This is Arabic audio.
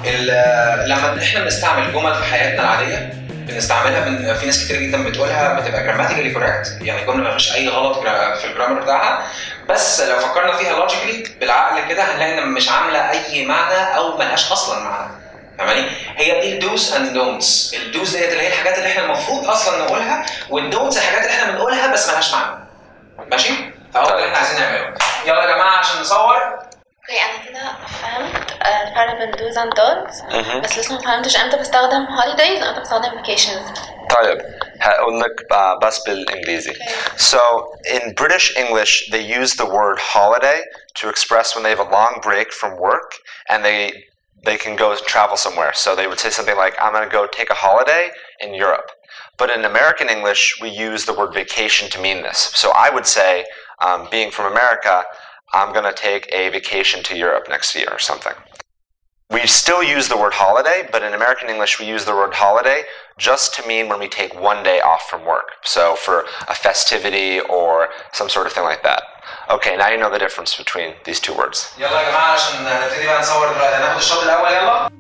لما احنا بنستعمل جمل في حياتنا العاديه بنستعملها في ناس كتير جدا بتقولها بتبقى جراماتيكالي كوريكت، يعني جمله ما فيش اي غلط في الجرامر بتاعها، بس لو فكرنا فيها لوجيكلي بالعقل كده هنلاقي ان مش عامله اي معنى او ملهاش اصلا معنى. فاهماني؟ هي دي الدوز اند دونتس. الدوز ديت اللي هي الحاجات اللي احنا المفروض اصلا نقولها، والدونتس الحاجات اللي احنا بنقولها بس ملهاش معنى. ماشي؟ فهو اللي احنا عايزين نعمله. يلا يا جماعه عشان نصور. اوكي انا كده فهمت الفرق بين دوز اند دونتس، بس لسه ما فهمتش امتى بستخدم هوليدايز وامتى بستخدم فيكيشنز. طيب هقول لك بس بالانجليزي. So in British English they use the word holiday to express when they have a long break from work and they can go travel somewhere. So they would say something like, I'm going to go take a holiday in Europe. But in American English we use the word vacation to mean this. So I would say, being from America, I'm going to take a vacation to Europe next year or something. We still use the word holiday, but in American English we use the word holiday just to mean when we take one day off from work. So for a festivity or some sort of thing like that. Okay, now you know the difference between these two words. يلا يا جماعه عشان نبتدي بقى نصور دلوقتي. هناخد الشوط الاول. يلا.